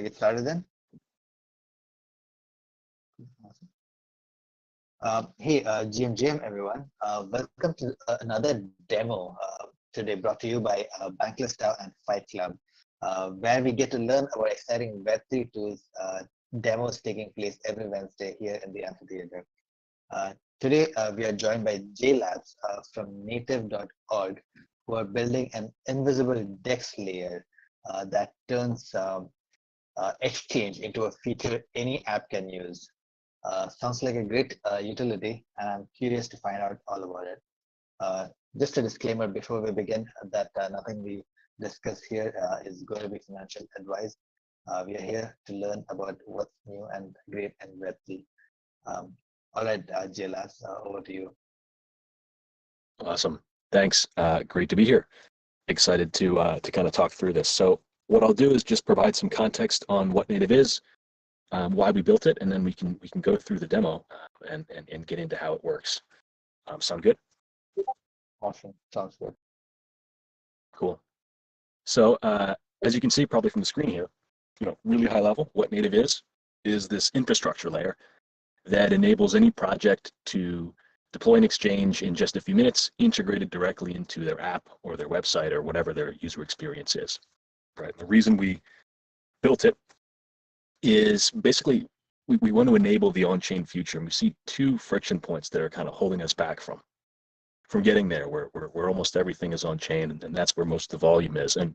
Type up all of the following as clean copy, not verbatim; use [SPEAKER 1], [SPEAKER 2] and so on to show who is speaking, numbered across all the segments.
[SPEAKER 1] get started then? Hey, GM everyone. Welcome to another demo today brought to you by BanklessDAO and Fight Club, where we get to learn about exciting Web3 tools, demos taking place every Wednesday here in the amphitheater. Today, we are joined by JLabs from native.org, who are building an invisible DEX layer that turns exchange into a feature any app can use. Sounds like a great utility, and I'm curious to find out all about it. Just a disclaimer before we begin that nothing we discuss here is going to be financial advice. We are here to learn about what's new and great in Web3. All right, JLabs, over to you.
[SPEAKER 2] Awesome, thanks. Great to be here. Excited to kind of talk through this. So what I'll do is just provide some context on what native is, why we built it, and then we can go through the demo and get into how it works. Sound good?
[SPEAKER 1] Awesome, sounds good.
[SPEAKER 2] Cool. So as you can see probably from the screen here, really high level, what native is this infrastructure layer that enables any project to deploy an exchange in just a few minutes, integrated directly into their app or their website or whatever their user experience is. Right. The reason we built it is basically we want to enable the on-chain future, and we see two friction points that are kind of holding us back from getting there, where almost everything is on-chain, and that's where most of the volume is. And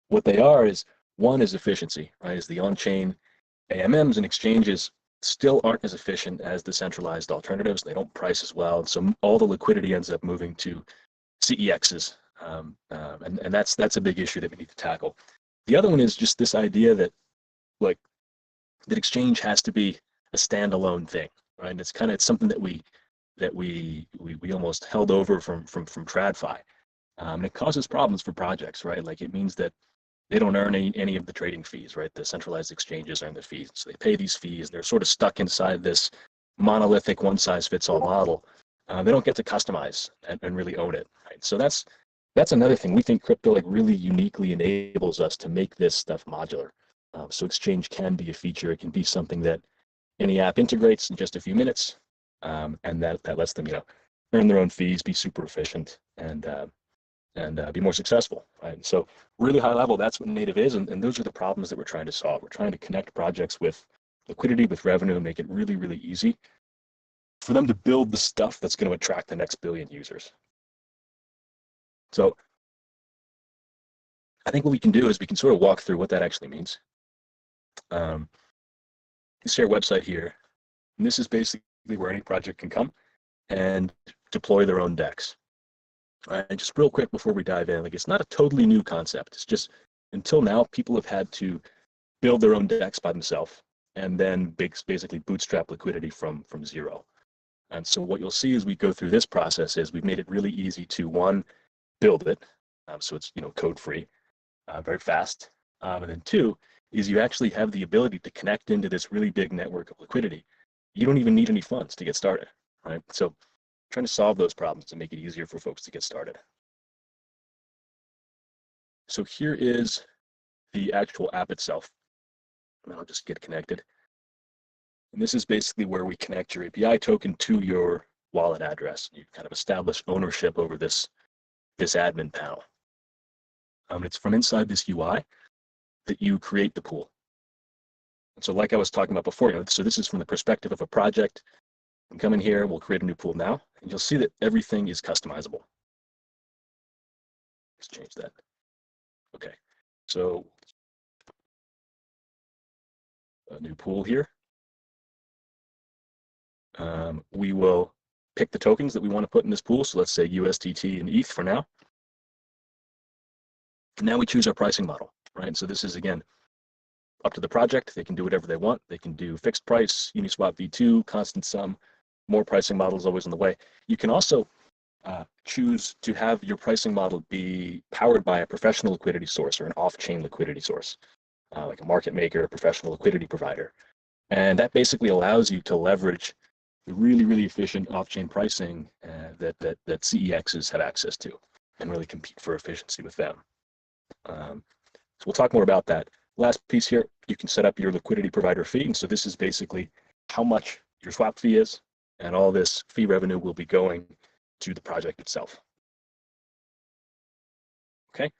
[SPEAKER 2] what they are is, one is efficiency, right? Is the on-chain AMMs and exchanges still aren't as efficient as the centralized alternatives. They don't price as well, so all the liquidity ends up moving to CEXs, and that's a big issue that we need to tackle. The other one is just this idea that that exchange has to be a standalone thing, right? And it's something that we almost held over from TradFi, and it causes problems for projects, right? Like, it means that they don't earn any of the trading fees, right? The centralized exchanges earn the fees, so they pay these fees. They're sort of stuck inside this monolithic one-size-fits-all model. They don't get to customize and really own it, right? So that's another thing. We think crypto really uniquely enables us to make this stuff modular. So exchange can be a feature. It can be something that any app integrates in just a few minutes, and that lets them, earn their own fees, be super efficient, and be more successful, right? So really high level, that's what native is, and those are the problems that we're trying to solve. We're trying to connect projects with liquidity, with revenue, and make it really, really easy for them to build the stuff that's going to attract the next billion users. So I think what we can do is we can sort of walk through what that actually means. You see our website here, and this is basically where any project can come and deploy their own DEX. All right, and just real quick before we dive in, it's not a totally new concept. It's just, until now, people have had to build their own DEX by themselves and then basically bootstrap liquidity from zero. And so what you'll see as we go through this process is we've made it really easy to, one, build it, so it's code-free, very fast, and then two is you actually have the ability to connect into this really big network of liquidity. You don't even need any funds to get started, right? So trying to solve those problems to make it easier for folks to get started. So here is the actual app itself. And I'll just get connected. And this is basically where we connect your API token to your wallet address. You kind of establish ownership over this admin panel. It's from inside this UI that you create the pool. And so like I was talking about before, so this is from the perspective of a project. I'm coming here, we'll create a new pool now, and you'll see that everything is customizable. Let's change that. Okay, so a new pool here. We will pick the tokens that we want to put in this pool. So let's say USDT and ETH for now. And now we choose our pricing model, right? So this is, again, up to the project. They can do whatever they want. They can do fixed price, Uniswap v2, constant sum. More pricing models always on the way. You can also choose to have your pricing model be powered by a professional liquidity source or an off-chain liquidity source, like a market maker, a professional liquidity provider. And that basically allows you to leverage the really, really efficient off-chain pricing that CEXs have access to and really compete for efficiency with them. So we'll talk more about that last piece here, you can set up your liquidity provider fee. And so this is basically how much your swap fee is, and all this fee revenue will be going to the project itself. Okay.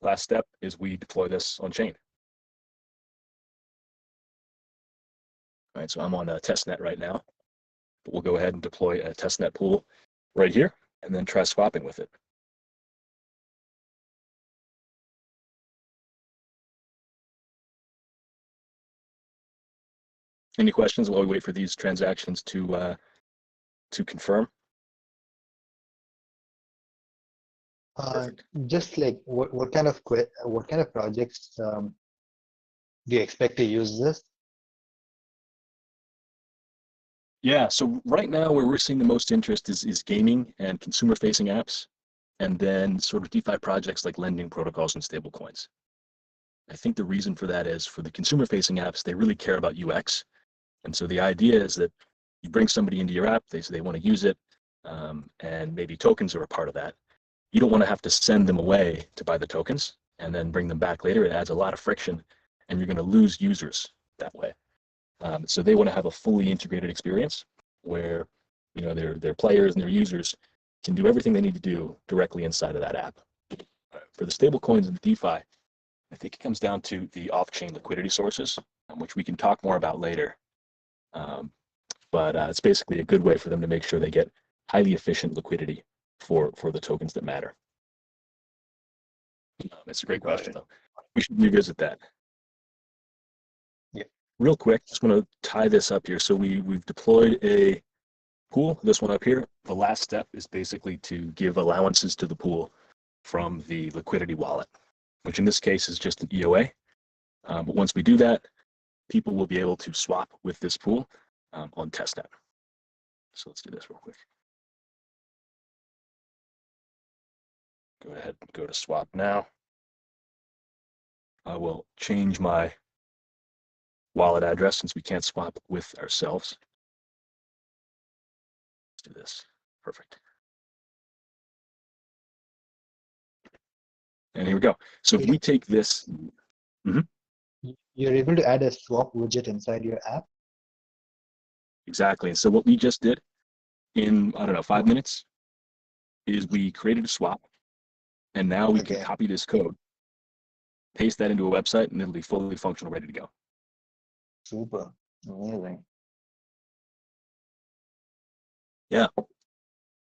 [SPEAKER 2] Last step is we deploy this on chain. All right, so I'm on a testnet right now, but we'll go ahead and deploy a testnet pool right here and then try swapping with it. Any questions while we wait for these transactions to confirm?
[SPEAKER 1] Just like what kind of projects do you expect to use this?
[SPEAKER 2] Yeah, so right now where we're seeing the most interest is gaming and consumer-facing apps, and then sort of DeFi projects like lending protocols and stablecoins. I think the reason for that is for the consumer-facing apps, they really care about UX. And so the idea is that you bring somebody into your app, they say they want to use it, and maybe tokens are a part of that. You don't want to have to send them away to buy the tokens and then bring them back later. It adds a lot of friction, and you're going to lose users that way. So they want to have a fully integrated experience where, you know, their players and their users can do everything they need to do directly inside of that app. For the stable coins and the DeFi, I think it comes down to the off-chain liquidity sources, which we can talk more about later. But it's basically a good way for them to make sure they get highly efficient liquidity for the tokens that matter. It's a great question, though. We should revisit that.
[SPEAKER 1] Yeah.
[SPEAKER 2] Real quick, just want to tie this up here. So we've deployed a pool, this one up here. The last step is basically to give allowances to the pool from the liquidity wallet, which in this case is just an EOA. But once we do that, people will be able to swap with this pool on testnet. So let's do this real quick. Go ahead and go to swap now. I will change my wallet address since we can't swap with ourselves. Let's do this. Perfect. And here we go. So if we take this,
[SPEAKER 1] you're able to add a swap widget inside your app.
[SPEAKER 2] Exactly. And so what we just did in, I don't know, 5 minutes is we created a swap, and now we can copy this code, paste that into a website, and it'll be fully functional, ready to go.
[SPEAKER 1] Super. Amazing.
[SPEAKER 2] Yeah.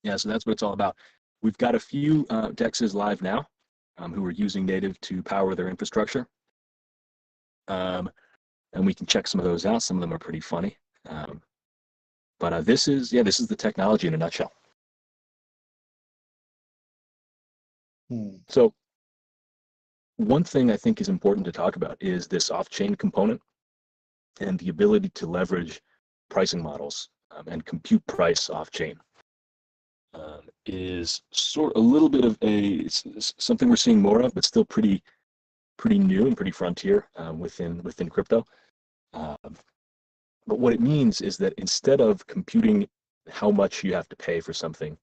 [SPEAKER 2] Yeah, so that's what it's all about. We've got a few DEXs live now who are using native to power their infrastructure. And we can check some of those out. Some of them are pretty funny. But this is the technology in a nutshell. So one thing I think is important to talk about is this off-chain component and the ability to leverage pricing models and compute price off-chain. Is sort of a little bit of something we're seeing more of, but still pretty new and pretty frontier within crypto. But what it means is that instead of computing how much you have to pay for something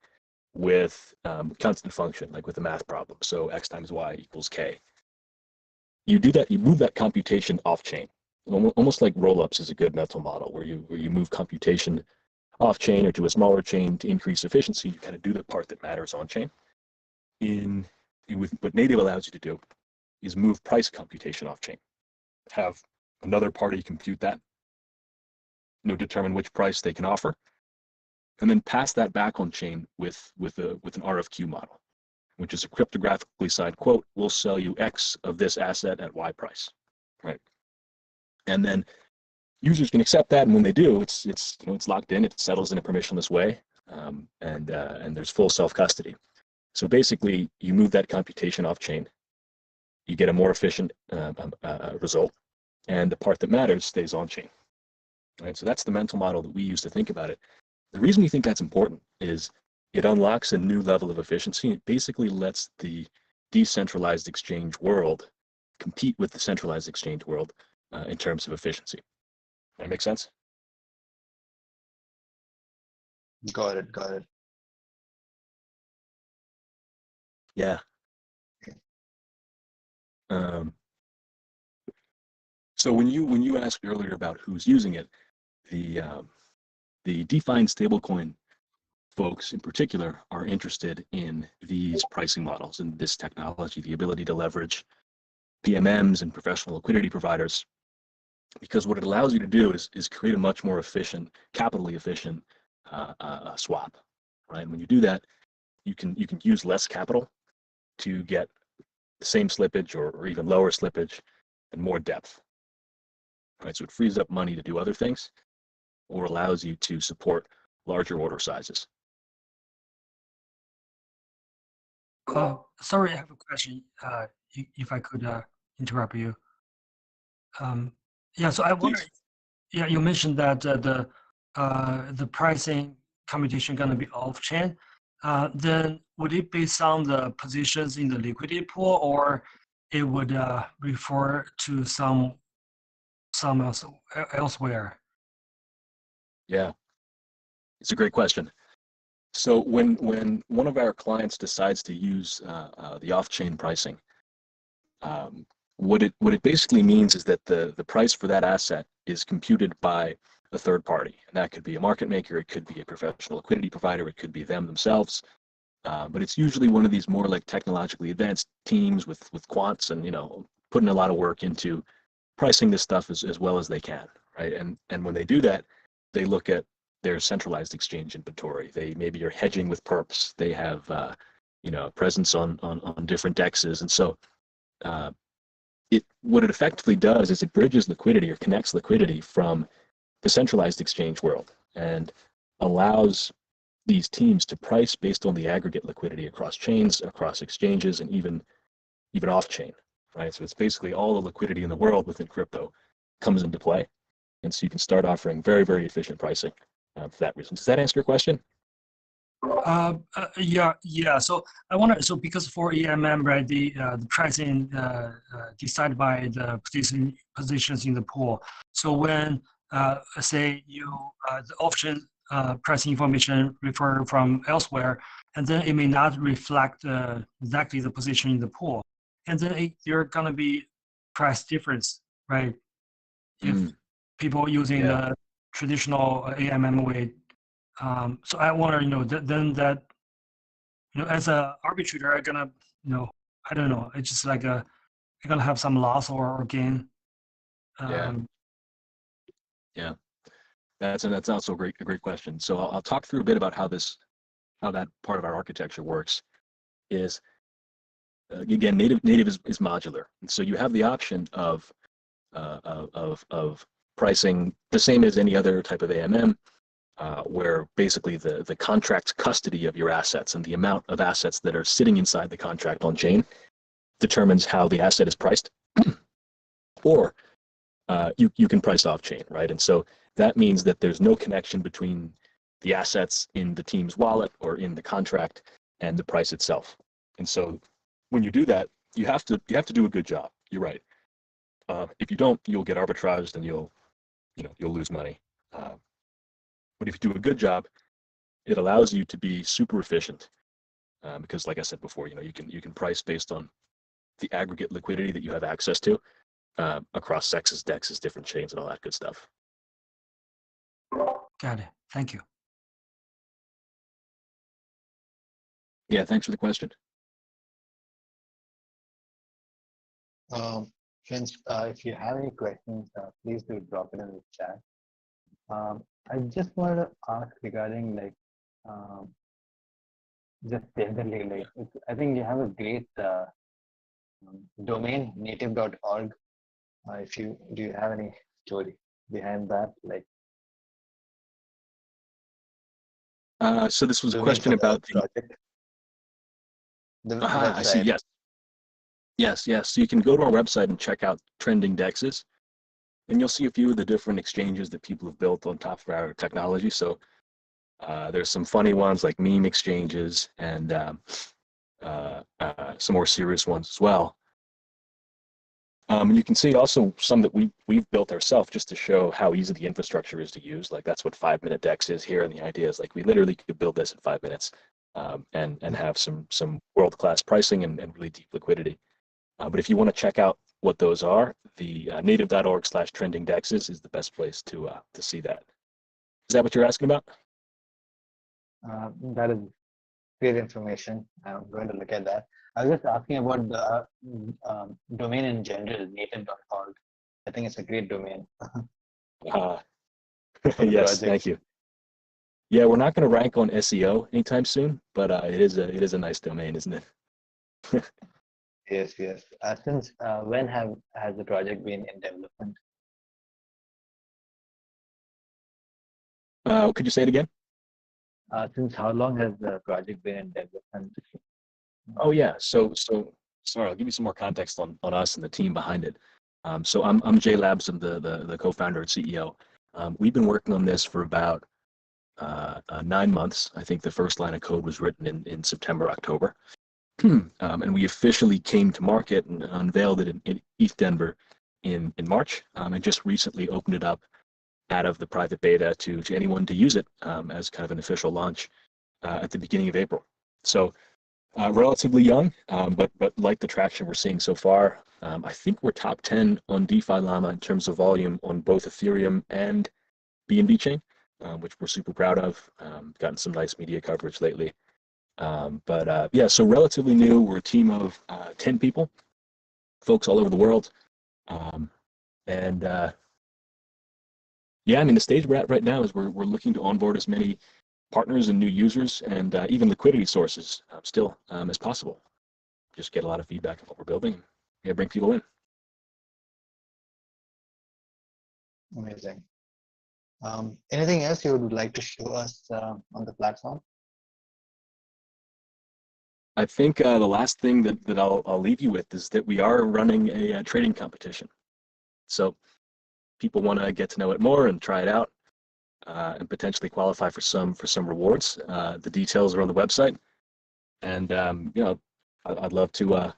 [SPEAKER 2] with constant function, like with a math problem, so x times y equals k, you move that computation off chain. Almost like rollups is a good mental model where you move computation off chain or to a smaller chain to increase efficiency. You kind of do the part that matters on chain. With what native allows you to do is move price computation off chain, have another party compute that, determine which price they can offer, and then pass that back on chain with an RFQ model, which is a cryptographically signed quote. We'll sell you X of this asset at Y price, right? And then users can accept that, and when they do, it's locked in. It settles in a permissionless way, and there's full self-custody. So basically, you move that computation off chain, you get a more efficient result, and the part that matters stays on chain. Right. So that's the mental model that we use to think about it. The reason we think that's important is it unlocks a new level of efficiency. It basically lets the decentralized exchange world compete with the centralized exchange world in terms of efficiency. That make sense?
[SPEAKER 1] Got it.
[SPEAKER 2] Yeah. So when you asked earlier about who's using it, the DeFi and stablecoin folks in particular are interested in these pricing models and this technology, the ability to leverage PMMs and professional liquidity providers, because what it allows you to do is create a much more efficient, capitally efficient swap, right? When you do that, you can use less capital to get the same slippage or even lower slippage and more depth, right? So it frees up money to do other things or allows you to support larger order sizes.
[SPEAKER 3] Sorry, I have a question. If I could interrupt you. Yeah, so I wonder.
[SPEAKER 2] Please.
[SPEAKER 3] Yeah, you mentioned that the pricing computation going to be off-chain. Then would it based on the positions in the liquidity pool, or it would refer to some elsewhere?
[SPEAKER 2] Yeah, it's a great question. So when one of our clients decides to use the off-chain pricing, what it basically means is that the price for that asset is computed by a third party, and that could be a market maker, it could be a professional liquidity provider, it could be them themselves, but it's usually one of these more like technologically advanced teams with quants and putting a lot of work into pricing this stuff as well as they can, right? And when they do that, they look at their centralized exchange inventory. They maybe are hedging with perps. They have presence on different dexes, and so what it effectively does is it bridges liquidity or connects liquidity from the centralized exchange world and allows these teams to price based on the aggregate liquidity across chains, across exchanges, and even off chain, right? So it's basically all the liquidity in the world within crypto comes into play, and so you can start offering very, very efficient pricing for that reason. Does that answer your question?
[SPEAKER 3] Yeah. So I wonder. So because for EMM, right, the pricing decided by the positions in the pool. So when say you the option pricing information refer from elsewhere, and then it may not reflect exactly the position in the pool, and then you're gonna be price difference, right? If people using the traditional AMM way. So I wonder, then that, as a arbitrator, I'm gonna, I don't know. It's just like I'm gonna have some loss or gain.
[SPEAKER 2] Yeah. That's also a great question. So I'll talk through a bit about how that part of our architecture works. Is again, native is modular, and so you have the option of pricing the same as any other type of AMM, where basically the contract custody of your assets and the amount of assets that are sitting inside the contract on chain determines how the asset is priced, or you can price off chain, right? And so that means that there's no connection between the assets in the team's wallet or in the contract and the price itself. And so when you do that, you have to do a good job. You're right. If you don't, you'll get arbitraged and you'll lose money. But if you do a good job, it allows you to be super efficient, because, like I said before, you can price based on the aggregate liquidity that you have access to across sexes, dexes, different chains, and all that good stuff.
[SPEAKER 3] Got it. Thank you.
[SPEAKER 2] Yeah, thanks for the question.
[SPEAKER 1] Friends, if you have any questions, please do drop it in the chat. I just wanted to ask regarding just generally, I think you have a great domain, native.org. Do you have any story behind that?
[SPEAKER 2] So this was a question about the
[SPEAKER 1] project.
[SPEAKER 2] I see. Yes. So you can go to our website and check out trending dexes, and you'll see a few of the different exchanges that people have built on top of our technology. So there's some funny ones like meme exchanges and some more serious ones as well. And you can see also some that we've built ourselves just to show how easy the infrastructure is to use. Like that's what 5-minute Dex is here, and the idea is like we literally could build this in 5 minutes and have some world-class pricing and really deep liquidity. But if you want to check out what those are, the native.org/trendingdexes is the best place to see that. Is that what you're asking about?
[SPEAKER 1] That is great information. I'm going to look at that. I was just asking about the domain in general, native.org. I think it's a great domain.
[SPEAKER 2] Yes, thank you. Yeah, we're not going to rank on SEO anytime soon, but it is a nice domain, isn't it?
[SPEAKER 1] Yes, yes. Since when has the project been in development?
[SPEAKER 2] Could you say it again?
[SPEAKER 1] Since how long has the project been in development?
[SPEAKER 2] Oh yeah, so sorry, I'll give you some more context on us and the team behind it. So I'm Jay Labs, I'm the co-founder and CEO. We've been working on this for about 9 months. I think the first line of code was written in September, October. And we officially came to market and unveiled it in East Denver in March, and just recently opened it up out of the private beta to anyone to use it as kind of an official launch at the beginning of April. So relatively young, but like the traction we're seeing so far. I think we're top 10 on DeFi Llama in terms of volume on both Ethereum and BNB chain, which we're super proud of. Gotten some nice media coverage lately. Yeah, so relatively new. We're a team of 10 people, folks all over the world. Yeah, I mean, the stage we're at right now is we're looking to onboard as many partners and new users and even liquidity sources still as possible. Just get a lot of feedback on what we're building. Yeah, bring people in.
[SPEAKER 1] Amazing. Anything else you would like to show us on the platform?
[SPEAKER 2] I think the last thing that I'll leave you with is that we are running a trading competition. So people want to get to know it more and try it out and potentially qualify for some rewards. The details are on the website, and you know, I'd love to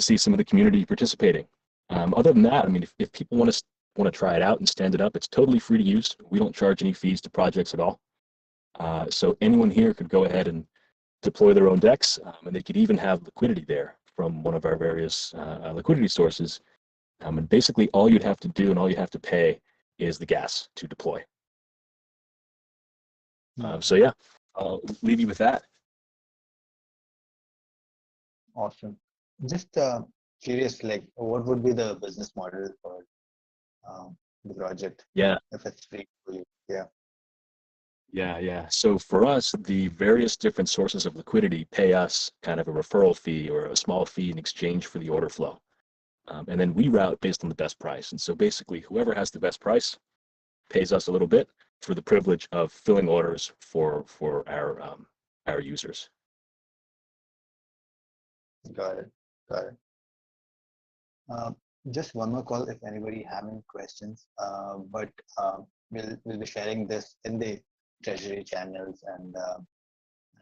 [SPEAKER 2] see some of the community participating. Other than that, I mean, if people want to try it out and stand it up, it's totally free to use. We don't charge any fees to projects at all. So anyone here could go ahead and deploy their own DEX, and they could even have liquidity there from one of our various liquidity sources. And basically all you'd have to do and all you have to pay is the gas to deploy. So yeah, I'll leave you with that.
[SPEAKER 1] Awesome. Just curious, like, what would be the business model for the project?
[SPEAKER 2] Yeah.
[SPEAKER 1] If it's free for you, yeah.
[SPEAKER 2] Yeah. So for us, the various different sources of liquidity pay us kind of a referral fee or a small fee in exchange for the order flow. And then we route based on the best price. And so basically, whoever has the best price pays us a little bit for the privilege of filling orders for our users.
[SPEAKER 1] Got it. Just one more call if anybody have any questions. But we'll be sharing this in the treasury channels and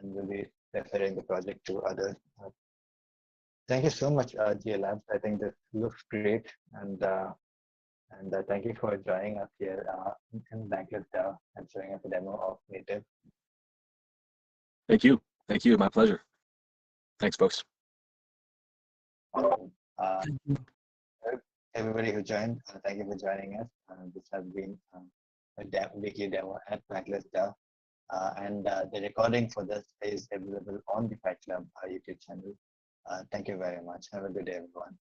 [SPEAKER 1] we'll be referring the project to others. Thank you so much, GA Labs. I think this looks great, and thank you for joining us here in BanklessDAO and showing us a demo of Native.
[SPEAKER 2] Thank you. My pleasure. Thanks, folks.
[SPEAKER 1] Everybody who joined, thank you for joining us. This has been a weekly demo at BanklessDAO. And the recording for this is available on the Fight Club YouTube channel. Thank you very much. Have a good day, everyone.